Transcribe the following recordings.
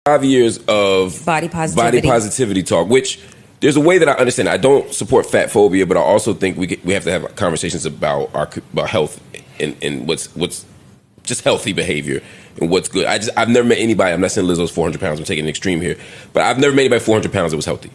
5 years of body positivity talk, which there's a way that I understand. I don't support fat phobia, but I also think we have to have conversations about about health and what's just healthy behavior and what's good. I've never met anybody. I'm not saying Lizzo's 400 pounds. I'm taking an extreme here, but I've never met anybody 400 pounds that was healthy.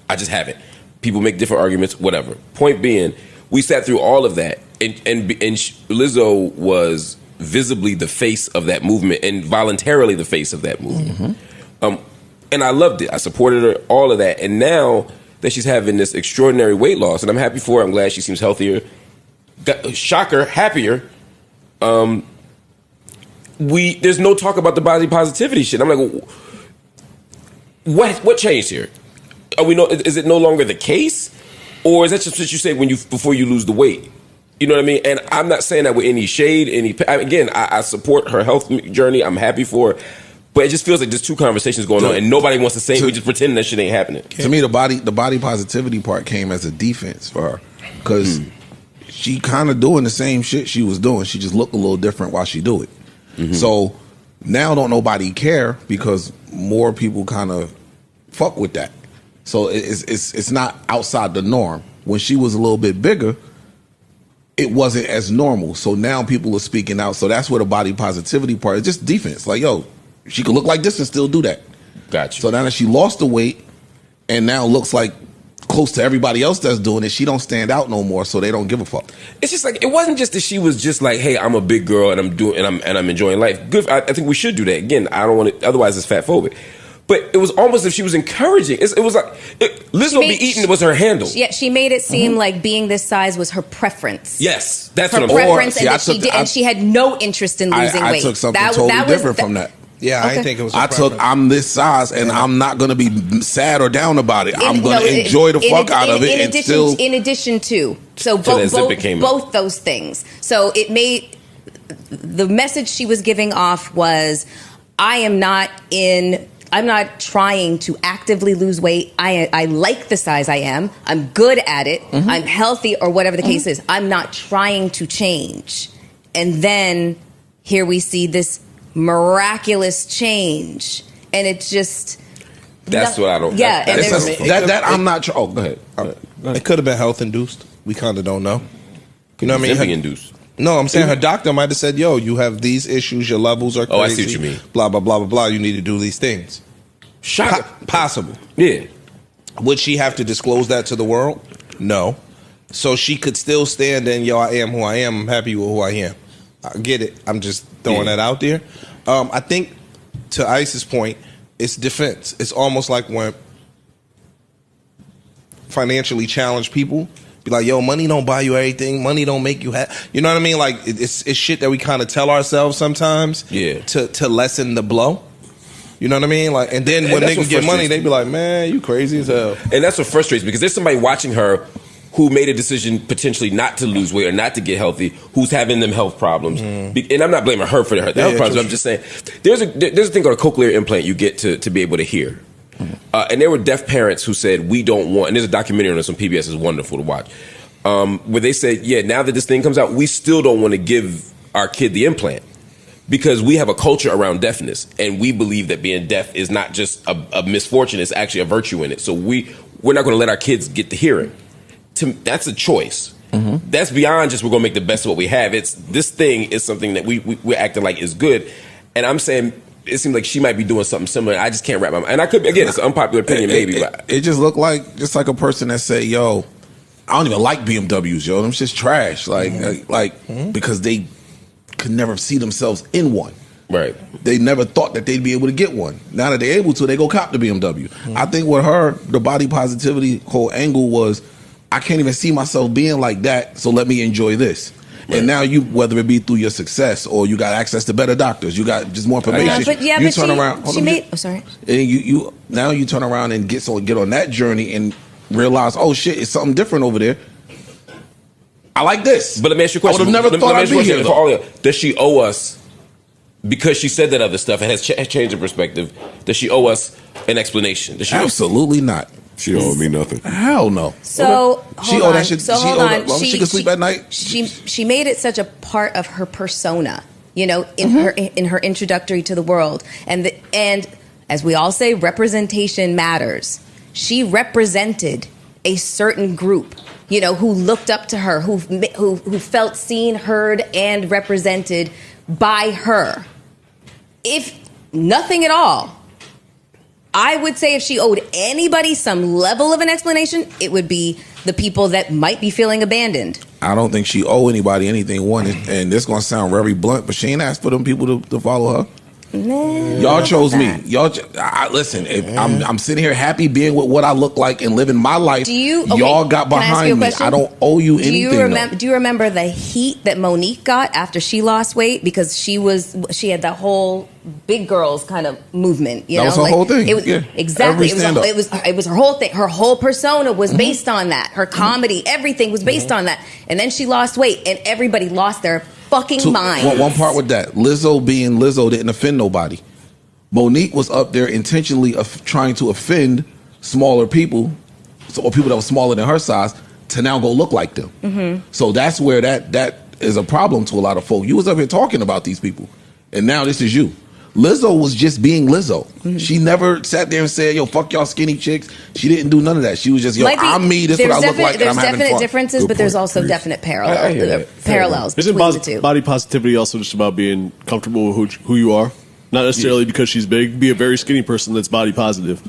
I just haven't. People make different arguments, whatever. Point being, we sat through all of that, and Lizzo was visibly the face of that movement and voluntarily the face of that movement. Mm-hmm. And I loved it. I supported her, all of that. And now that she's having this extraordinary weight loss, and I'm happy for her. I'm glad she seems healthier. Shocker, happier. There's no talk about the body positivity shit. I'm like, what changed here? Is it no longer the case, or is that just what you say before you lose the weight? You know what I mean? And I'm not saying that with any shade. I support her health journey. I'm happy for her. But it just feels like there's two conversations going on, and nobody wants to say it. We just pretending that shit ain't happening. To me, the body positivity part came as a defense for her, because she kind of doing the same shit she was doing. She just looked a little different while she do it. Mm-hmm. So now don't nobody care, because more people kind of fuck with that. So it's not outside the norm. When she was a little bit bigger, it wasn't as normal. So now people are speaking out. So that's where the body positivity part is just defense. Like, yo, she could look like this and still do that. Gotcha. So now that she lost the weight and now looks like close to everybody else that's doing it, she don't stand out no more, so they don't give a fuck. It's just like, it wasn't just that she was just like, hey, I'm a big girl and I'm enjoying life. Good. I think we should do that. Again, I don't want it, otherwise it's fat phobic. But it was almost as if she was encouraging. It was like, Lizzo be eating was her handle. Yeah, she made it seem like being this size was her preference. Yes, that's her what I'm preference, and she had no interest in losing weight. I took something totally different from that. Yeah, okay. I didn't think it was. I'm this size, and I'm not going to be sad or down about it. I'm going to enjoy the fuck out of it. In addition to, so both those things. So it made the message she was giving off was, I'm not trying to actively lose weight. I like the size I am. I'm good at it. Mm-hmm. I'm healthy, or whatever the case is. I'm not trying to change. And then here we see this miraculous change, and it's just what I don't. Yeah, I'm not. Oh, go ahead. It could have been health induced. We kind of don't know. You know what I mean? Induced. No, I'm saying her doctor might have said, yo, you have these issues, your levels are crazy. Oh, I see what you mean. Blah, blah, blah, blah, blah. You need to do these things. Possible. Yeah. Would she have to disclose that to the world? No. So she could still stand in, yo, I am who I am. I'm happy with who I am. I get it. I'm just throwing that out there. I think, to Ice's point, it's defense. It's almost like when financially challenged people be like, yo, money don't buy you everything. Money don't make you happy. You know what I mean? Like, it's shit that we kind of tell ourselves sometimes to lessen the blow. You know what I mean? Like, and then when niggas get money, they be like, man, you crazy as hell. And that's what frustrates me, because there's somebody watching her who made a decision potentially not to lose weight or not to get healthy, who's having them health problems. And I'm not blaming her for the health problems. I'm just saying, there's a thing called a cochlear implant you get to be able to hear. And there were deaf parents who said, we don't want, and there's a documentary on this on PBS, it's wonderful to watch, where they said, yeah, now that this thing comes out, we still don't want to give our kid the implant, because we have a culture around deafness, and we believe that being deaf is not just a misfortune, it's actually a virtue in it. So we're not going to let our kids get the hearing. That's a choice. Mm-hmm. That's beyond just we're going to make the best of what we have. It's this thing is something that we're acting like is good. And I'm saying it seems like she might be doing something similar. I just can't wrap my mind. And I could, again, it's an unpopular opinion, maybe. But it just looked like a person that say, yo, I don't even like BMWs, yo. Them just trash. Because they could never see themselves in one. Right. They never thought that they'd be able to get one. Now that they're able to, they go cop the BMW. Mm-hmm. I think with her, the body positivity whole angle was, I can't even see myself being like that, so let me enjoy this. Right. And now you, whether it be through your success or you got access to better doctors, you got just more information. You turn around. And you now you turn around and get on that journey and realize, oh shit, it's something different over there. I like this. But let me ask you a question. I would have never thought I'd be here. Does she owe us, because she said that other stuff and has changed her perspective, does she owe us an explanation? Absolutely not. She don't owe me nothing. Hell no. So she hold on. She can sleep at night. She made it such a part of her persona, in her introductory to the world, and as we all say, representation matters. She represented a certain group, you know, who looked up to her, who felt seen, heard, and represented by her. If nothing at all, I would say if she owed anybody some level of an explanation, it would be the people that might be feeling abandoned. I don't think she owe anybody anything. One, and this gonna sound very blunt, but she ain't asked for them people to follow her. Y'all chose me. Listen. I'm sitting here happy being with what I look like and living my life. Y'all got behind me. I don't owe you anything. Do you remember the heat that Monique got after she lost weight because she had the whole big girls kind of movement? That was her whole thing. It was, exactly. It was her whole thing. Her whole persona was based on that. Her comedy, everything was based on that. And then she lost weight, and everybody lost their fucking mind. One part with that, Lizzo being Lizzo didn't offend nobody. Monique was up there intentionally trying to offend smaller people, or people that were smaller than her size, to now go look like them. So that's where that is a problem to a lot of folk. You was up here talking about these people, and now this is you. Lizzo was just being Lizzo. She never sat there and said, yo, fuck y'all skinny chicks. She didn't do none of that. She was just, yo, I'm me, this is what I look like, and I'm having fun. There's definite differences, but there's also definite parallels between the two. Body positivity also just about being comfortable with who you are? Not necessarily because she's big. Be a very skinny person that's body positive.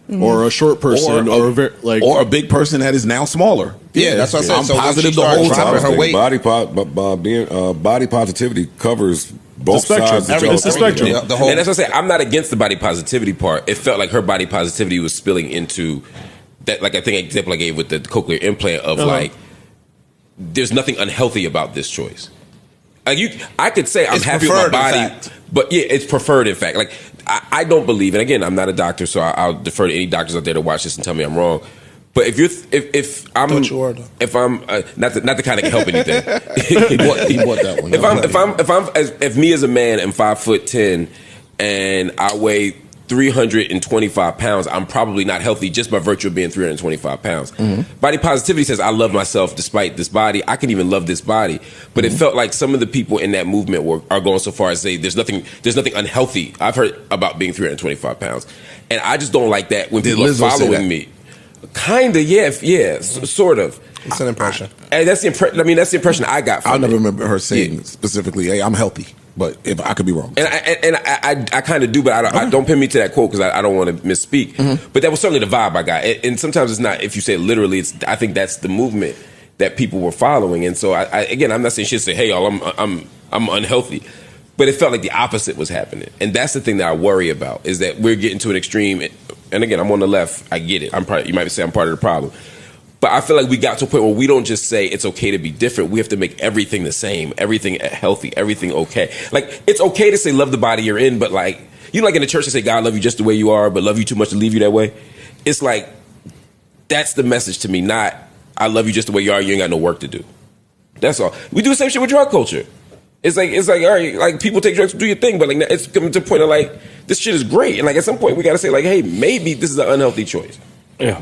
Or a short person, or a big person that is now smaller. Yeah, that's what I said. I'm positive the whole time. Her weight. Body positivity covers both sides. It's the spectrum. And that's what I say. I'm not against the body positivity part. It felt like her body positivity was spilling into that. Like I think example I gave with the cochlear implant of like, there's nothing unhealthy about this choice. Like I could say I'm happy with my body, but yeah, it's preferred. In fact, like I don't believe, and again, I'm not a doctor, so I'll defer to any doctors out there to watch this and tell me I'm wrong. But if I'm not the kind that can help anything. he bought that one. If me as a man am 5'10" and I weigh 325 pounds, I'm probably not healthy just by virtue of being 325 pounds. Body positivity says I love myself despite this body. I can even love this body. But it felt like some of the people in that movement are going so far as say there's nothing unhealthy. I've heard about being 325 pounds. And I just don't like that when people are following me. Kinda, yeah, sort of. It's an impression. And that's the impression I got from I never remember her saying specifically, hey, I'm healthy. But if I could be wrong, and I kind of do, but I don't pin me to that quote because I don't want to misspeak. But that was certainly the vibe I got. And sometimes it's not. If you say it literally, I think that's the movement that people were following. And so I'm not saying she should say, "Hey, y'all, I'm unhealthy," but it felt like the opposite was happening. And that's the thing that I worry about is that we're getting to an extreme. And again, I'm on the left. I get it. You might say I'm part of the problem. But I feel like we got to a point where we don't just say it's okay to be different. We have to make everything the same, everything healthy, everything okay. Like, it's okay to say love the body you're in, but like, you know, like in the church they say God love you just the way you are, but love you too much to leave you that way. It's like, that's the message to me, not I love you just the way you are, you ain't got no work to do. That's all. We do the same shit with drug culture. It's like all right, like people take drugs, do your thing, but like it's coming to a point of like, this shit is great. And like at some point we got to say like, hey, maybe this is an unhealthy choice. Yeah.